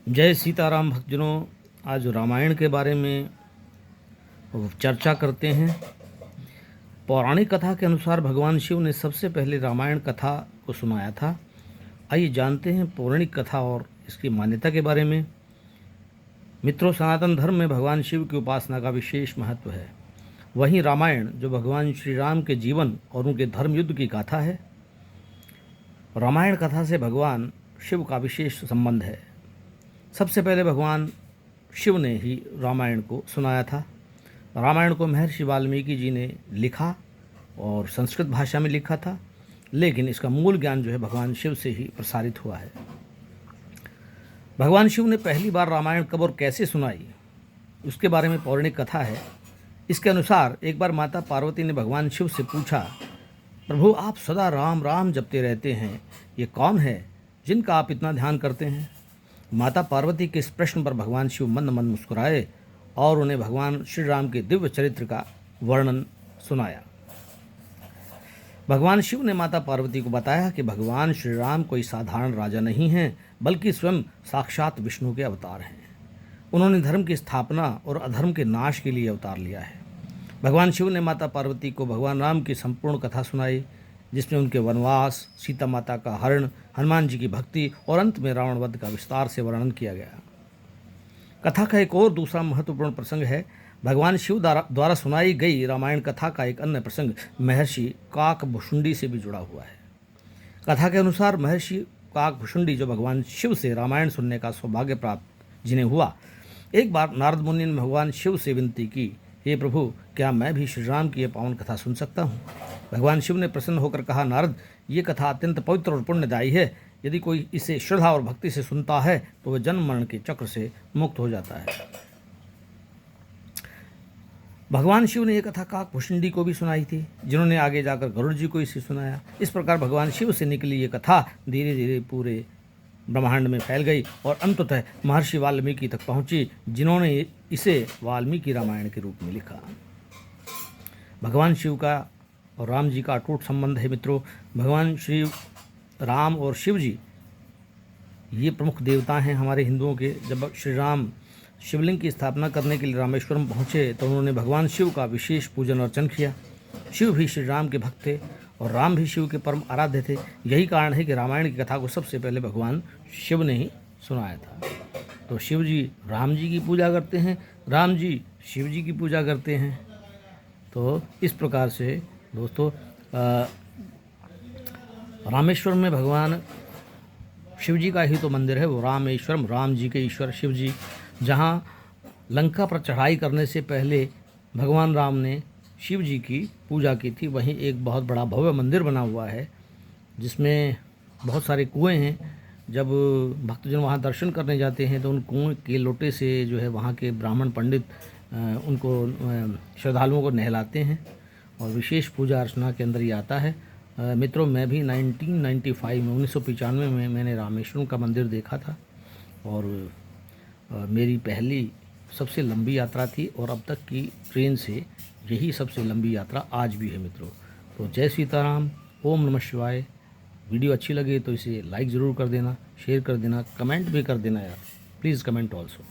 जय सीताराम भक्तजनों। आज रामायण के बारे में चर्चा करते हैं। पौराणिक कथा के अनुसार भगवान शिव ने सबसे पहले रामायण कथा को सुनाया था। आइए जानते हैं पौराणिक कथा और इसकी मान्यता के बारे में। मित्रों, सनातन धर्म में भगवान शिव की उपासना का विशेष महत्व है। वहीं रामायण जो भगवान श्री राम के जीवन और उनके धर्म युद्ध की गाथा है। रामायण कथा से भगवान शिव का विशेष संबंध है। सबसे पहले भगवान शिव ने ही रामायण को सुनाया था। रामायण को महर्षि वाल्मीकि जी ने लिखा और संस्कृत भाषा में लिखा था, लेकिन इसका मूल ज्ञान जो है भगवान शिव से ही प्रसारित हुआ है। भगवान शिव ने पहली बार रामायण कब और कैसे सुनाई, उसके बारे में पौराणिक कथा है। इसके अनुसार एक बार माता पार्वती ने भगवान शिव से पूछा, प्रभु आप सदा राम राम जपते रहते हैं, ये कौन है जिनका आप इतना ध्यान करते हैं? माता पार्वती के इस प्रश्न पर भगवान शिव मंद मंद मुस्कुराए और उन्हें भगवान श्री राम के दिव्य चरित्र का वर्णन सुनाया। भगवान शिव ने माता पार्वती को बताया कि भगवान श्री राम कोई साधारण राजा नहीं हैं, बल्कि स्वयं साक्षात विष्णु के अवतार हैं। उन्होंने धर्म की स्थापना और अधर्म के नाश के लिए अवतार लिया है। भगवान शिव ने माता पार्वती को भगवान राम की संपूर्ण कथा सुनाई, जिसमें उनके वनवास, सीता माता का हरण, हनुमान जी की भक्ति और अंत में रावण वध का विस्तार से वर्णन किया गया। कथा का एक और दूसरा महत्वपूर्ण प्रसंग है। भगवान शिव द्वारा सुनाई गई रामायण कथा का एक अन्य प्रसंग महर्षि काकभुषुंडी से भी जुड़ा हुआ है। कथा के अनुसार महर्षि काकभुषुंडी जो भगवान शिव से रामायण सुनने का सौभाग्य प्राप्त जिन्हें हुआ, एक बार नारद मुनि ने भगवान शिव से विनती की, हे प्रभु, क्या मैं भी श्री राम की यह पावन कथा सुन सकता हूँ? भगवान शिव ने प्रसन्न होकर कहा, नारद, ये कथा अत्यंत पवित्र और पुण्यदायी है। यदि कोई इसे श्रद्धा और भक्ति से सुनता है तो वह जन्म मरण के चक्र से मुक्त हो जाता है। भगवान शिव ने यह कथा काकभुषुंडी को भी सुनाई थी, जिन्होंने आगे जाकर गरुड़ जी को इसे सुनाया। इस प्रकार भगवान शिव से निकली ये कथा धीरे धीरे पूरे ब्रह्मांड में फैल गई और अंततः महर्षि वाल्मीकि तक पहुंची, जिन्होंने इसे वाल्मीकि रामायण के रूप में लिखा। भगवान शिव का और राम जी का अटूट संबंध है। मित्रों, भगवान श्री राम और शिव जी ये प्रमुख देवता हैं हमारे हिंदुओं के। जब श्री राम शिवलिंग की स्थापना करने के लिए रामेश्वरम पहुँचे तो उन्होंने भगवान शिव का विशेष पूजन अर्चन किया। शिव भी श्री राम के भक्त थे और राम भी शिव के परम आराध्य थे। यही कारण है कि रामायण की कथा को सबसे पहले भगवान शिव ने ही सुनाया था। तो शिव जी राम जी की पूजा करते हैं, राम जी शिव जी की पूजा करते हैं। तो इस प्रकार से दोस्तों रामेश्वरम में भगवान शिव जी का ही तो मंदिर है, वो रामेश्वरम, राम जी के ईश्वर शिव जी, जहाँ लंका पर चढ़ाई करने से पहले भगवान राम ने शिव जी की पूजा की थी। वहीं एक बहुत बड़ा भव्य मंदिर बना हुआ है, जिसमें बहुत सारे कुएं हैं। जब भक्तजन वहाँ दर्शन करने जाते हैं तो उन कुएं के लोटे से जो है वहाँ के ब्राह्मण पंडित उनको श्रद्धालुओं को नहलाते हैं और विशेष पूजा अर्चना के अंदर ये आता है। मित्रों, मैं भी 1995 में मैंने रामेश्वरम का मंदिर देखा था और मेरी पहली सबसे लंबी यात्रा थी और अब तक की ट्रेन से यही सबसे लंबी यात्रा आज भी है। मित्रों, तो जय सीताराम, ओम नमः शिवाय। वीडियो अच्छी लगे तो इसे लाइक ज़रूर कर देना, शेयर कर देना, कमेंट भी कर देना यार, प्लीज़ कमेंट ऑल्सो।